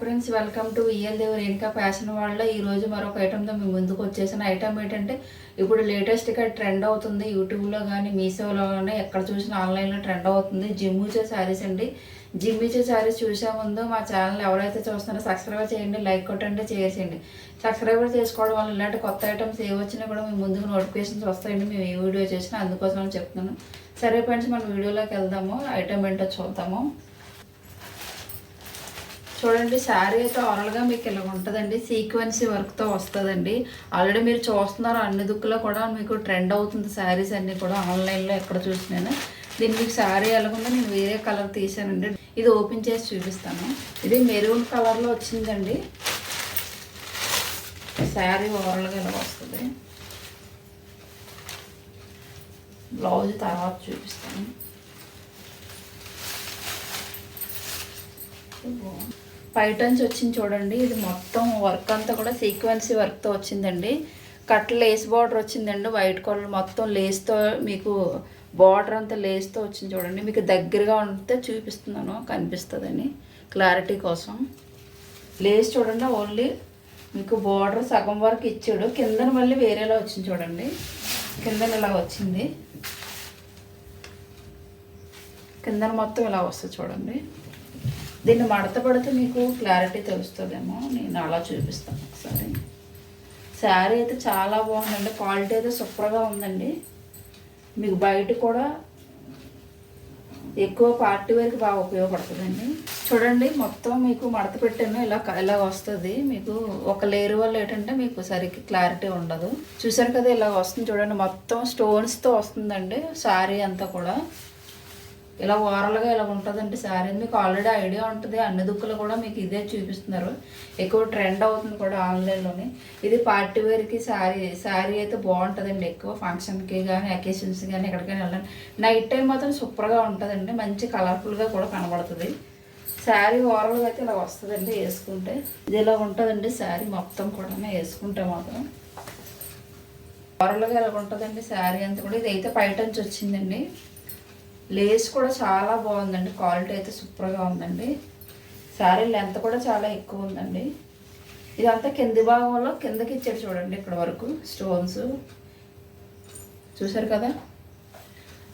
Friends, welcome to E L Dev Renuka fashion world. ఈరోజు మరొక ఐటెంతో మీ ముందుకు వచ్చేసిన ఐటమ్ ఏంటంటే, ఇప్పుడు లేటెస్ట్గా ట్రెండ్ అవుతుంది యూట్యూబ్లో కానీ మీషోలో కానీ ఎక్కడ చూసినా ఆన్లైన్లో ట్రెండ్ అవుతుంది జిమ్మిచో శారీస్ అండి. జిమ్మిచో శారీస్ చూసే ముందు మా ఛానల్ ఎవరైతే చూస్తున్నారో సబ్స్క్రైబ్ చేయండి, లైక్ కొట్టండి, చేసేయండి. సబ్స్క్రైబర్ చేసుకోవడం వల్ల ఇలాంటి కొత్త ఐటమ్స్ ఏ వచ్చినా కూడా మీ ముందుకు నోటిఫికేషన్స్ వస్తాయండి. మేము ఏ వీడియో చేసినా అందుకోసం చెప్తున్నాను. సరే ఫ్రెండ్స్, మనం వీడియోలోకి వెళ్దాము. ఐటమ్ ఏంటో చూద్దాము. చూడండి, శారీ అయితే ఓవరాల్గా మీకు ఇలా ఉంటుందండి. సీక్వెన్సీ వర్క్తో వస్తుందండి. ఆల్రెడీ మీరు చూస్తున్నారు, అన్ని దుక్కులో కూడా మీకు ట్రెండ్ అవుతుంది శారీస్ అన్నీ కూడా ఆన్లైన్లో ఎక్కడ చూసినాను. దీన్ని మీకు శారీ ఎలాగుందో నేను వేరే కలర్ తీసానండి. ఇది ఓపెన్ చేసి చూపిస్తాను. ఇది మెరూన్ కలర్లో వచ్చిందండి. శారీ ఓవరాల్గా ఇలా వస్తుంది. బ్లౌజ్ తర్వాత చూపిస్తాను. పైటన్స్ వచ్చింది చూడండి. ఇది మొత్తం వర్క్ అంతా కూడా సీక్వెన్సీ వర్క్తో వచ్చిందండి. కట్ లేస్ బార్డర్ వచ్చిందండి. వైట్ కలర్ మొత్తం లేస్తో మీకు బార్డర్ అంతా లేస్తో వచ్చింది చూడండి. మీకు దగ్గరగా ఉంటే చూపిస్తున్నాను, కనిపిస్తుందని క్లారిటీ కోసం. లేస్ చూడండి, ఓన్లీ మీకు బార్డర్ సగం వరకు ఇచ్చాడు. కిందన మళ్ళీ వేరేలా వచ్చింది చూడండి. కిందన ఇలా వచ్చింది, కిందన మొత్తం ఇలా వస్తుంది చూడండి. దీన్ని మడత పడితే మీకు క్లారిటీ తెలుస్తుందేమో, నేను అలా చూపిస్తాను ఒకసారి. శారీ అయితే చాలా బాగుందండి. క్వాలిటీ అయితే సూపర్గా ఉందండి. మీకు బయట కూడా ఎక్కువ పార్టీ వేర్కి బాగా ఉపయోగపడుతుందండి. చూడండి, మొత్తం మీకు మడత పెట్టాను. ఇలా వస్తుంది. మీకు ఒక లేయర్ వల్ల ఏంటంటే మీకు సరిగ్గా క్లారిటీ ఉండదు. చూసారు కదా, ఇలా వస్తుంది చూడండి. మొత్తం స్టోన్స్తో వస్తుందండి శారీ అంతా కూడా. ఇలా ఓవరాల్గా ఇలా ఉంటుందండి శారీ. మీకు ఆల్రెడీ ఐడియా ఉంటుంది. అన్ని దుక్కులు కూడా మీకు ఇదే చూపిస్తున్నారు. ఎక్కువ ట్రెండ్ అవుతుంది కూడా ఆన్లైన్లోనే. ఇది పార్టీ వేర్కి శారీ అయితే బాగుంటుందండి. ఎక్కువ ఫంక్షన్కి కానీ అకేషన్స్ కానీ ఎక్కడికైనా వెళ్ళండి. నైట్ టైం మాత్రం సూపర్గా ఉంటుందండి. మంచి కలర్ఫుల్గా కూడా కనబడుతుంది. శారీ ఓవరాల్గా అయితే ఇలా వస్తుందండి వేసుకుంటే. ఇది ఇలా ఉంటుందండి శారీ మొత్తం కూడా వేసుకుంటే మాత్రం ఓవరాల్గా ఇలా ఉంటుందండి శారీ అంతా కూడా. ఇది అయితే పైటంచి వచ్చిందండి. లేస్ కూడా చాలా బాగుందండి. క్వాలిటీ అయితే సూపర్గా ఉందండి. శారీ లెంత్ కూడా చాలా ఎక్కువ ఉందండి. ఇదంతా కింది భాగంలో కిందకి ఇచ్చాడు చూడండి. ఇక్కడ వరకు స్టోన్స్ చూసారు కదా.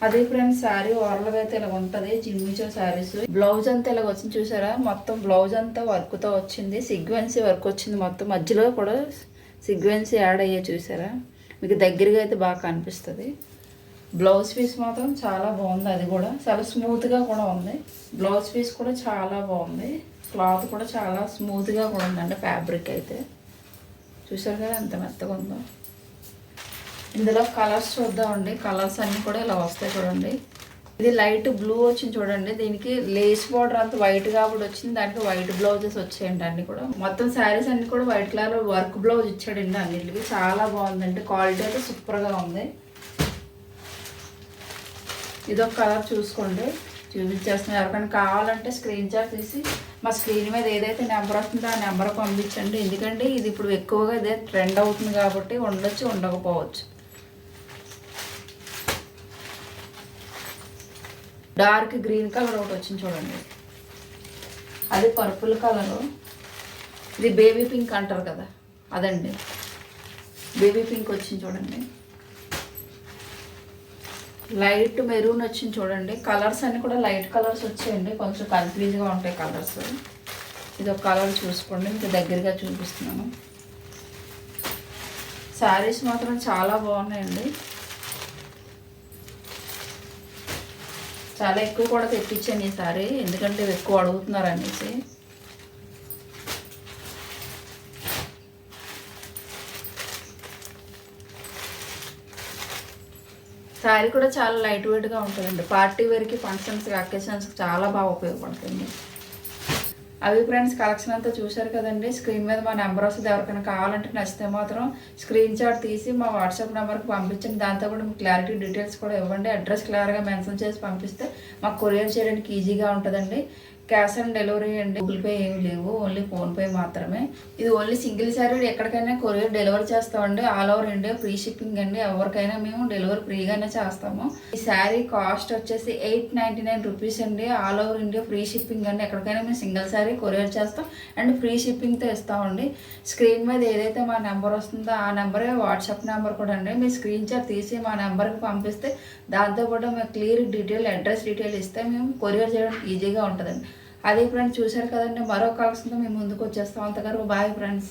అదే ఫ్రెండ్స్, శారీ ఓవరాల్గా అయితే ఇలా ఉంటుంది. జిమ్మిచో శారీస్. బ్లౌజ్ అంతా ఇలా వచ్చింది చూసారా. మొత్తం బ్లౌజ్ అంతా వర్క్తో వచ్చింది. సీక్వెన్సీ వర్క్ వచ్చింది. మొత్తం మధ్యలో కూడా సీక్వెన్సీ యాడ్ అయ్యే చూసారా. మీకు దగ్గరగా అయితే బాగా కనిపిస్తుంది. బ్లౌజ్ పీస్ మాత్రం చాలా బాగుంది. అది కూడా చాలా స్మూత్గా కూడా ఉంది. బ్లౌజ్ పీస్ కూడా చాలా బాగుంది. క్లాత్ కూడా చాలా స్మూత్గా కూడా ఉందండి. ఫ్యాబ్రిక్ అయితే చూసారు కదా ఎంత మెత్తగా ఉందో. ఇందులో కలర్స్ చూద్దామండి. కలర్స్ అన్నీ కూడా ఇలా వస్తాయి చూడండి. ఇది లైట్ బ్లూ వచ్చింది చూడండి. దీనికి లేస్ బార్డర్ అంతా వైట్ కాబట్టి వచ్చింది. దానికి వైట్ బ్లౌజెస్ వచ్చాయండి అన్నీ కూడా. మొత్తం శారీస్ అన్నీ కూడా వైట్ కలర్ వర్క్ బ్లౌజ్ ఇచ్చాడండి అన్నింటికి. చాలా బాగుందండి. క్వాలిటీ అయితే సూపర్గా ఉంది. ఇదొక కలర్ చూసుకోండి, చూపించేస్తున్నాను. ఎవరికైనా కావాలంటే స్క్రీన్ షాట్ తీసి మా స్క్రీన్ మీద ఏదైతే నెంబర్ వస్తుందో ఆ నెంబర్ పంపించండి. ఎందుకంటే ఇది ఇప్పుడు ఎక్కువగా ఇదే ట్రెండ్ అవుతుంది కాబట్టి ఉండొచ్చు, ఉండకపోవచ్చు. డార్క్ గ్రీన్ కలర్ ఒకటి వచ్చింది చూడండి. అది పర్పుల్ కలరు. ఇది బేబీ పింక్ అంటారు కదా, అదండి. బేబీ పింక్ వచ్చింది చూడండి. లైట్ మెరూన్ వచ్చింది చూడండి. కలర్స్ అన్నీ కూడా లైట్ కలర్స్ వచ్చాయండి. కొంచెం కన్ఫ్యూజ్గా ఉంటాయి కలర్స్. ఇది ఒక కలర్ చూసుకోండి, మీకు దగ్గరగా చూపిస్తున్నాను. శారీస్ మాత్రం చాలా బాగున్నాయండి. చాలా ఎక్కువ కూడా తెప్పించాను ఈ సారీ, ఎందుకంటే ఎక్కువ అడుగుతున్నారు అనేసి. శారీ కూడా చాలా లైట్ వెయిట్గా ఉంటుందండి. పార్టీ వేర్కి, ఫంక్షన్స్కి, అకేషన్స్కి చాలా బాగా ఉపయోగపడుతుంది. అవి ఫ్రెండ్స్, కలెక్షన్ అంతా చూశారు కదండి. స్క్రీన్ మీద మా నెంబర్ వస్తుంది. ఎవరికైనా కావాలంటే నచ్చితే మాత్రం స్క్రీన్ షాట్ తీసి మా వాట్సాప్ నెంబర్కి పంపించండి. దాంతో కూడా మీకు క్లారిటీ డీటెయిల్స్ కూడా ఇవ్వండి. అడ్రస్ క్లియర్గా మెన్షన్ చేసి పంపిస్తే మాకు కొరియర్ చేయడానికి ఈజీగా ఉంటుందండి. క్యాష్ ఆన్ డెలివరీ అండి, గూగుల్ పే ఏమి లేవు, ఓన్లీ ఫోన్ పే మాత్రమే. ఇది ఓన్లీ సింగిల్ శారీ ఎక్కడికైనా కొరియర్ డెలివరీ చేస్తామండి, all over India free shipping అండి. ఎవరికైనా మేము డెలివరీ ఫ్రీగానే చేస్తాము. ఈ శారీ కాస్ట్ వచ్చేసి 899 రూపీస్ అండి, all over India free shipping అండి. ఎక్కడికైనా మేము సింగిల్ శారీ కొరియర్ చేస్తాం అండ్ ఫ్రీ షిప్పింగ్తో ఇస్తామండి. స్క్రీన్ మీద ఏదైతే మా నెంబర్ వస్తుందో ఆ నెంబరే వాట్సాప్ నెంబర్ కూడా అండి. మీ స్క్రీన్ షాట్ తీసి మా నెంబర్కి పంపిస్తే దాంతోపాటు మేము క్లియర్ డీటెయిల్ అడ్రస్ డీటెయిల్ ఇస్తే మేము కొరియర్ చేయడానికి ఈజీగా ఉంటుందండి. అదే ఫ్రెండ్స్ చూశారు కదండి, మరో కలెక్షన్తో మేము ముందుకు వచ్చేస్తాం. అంతగారు బాయ్ ఫ్రెండ్స్.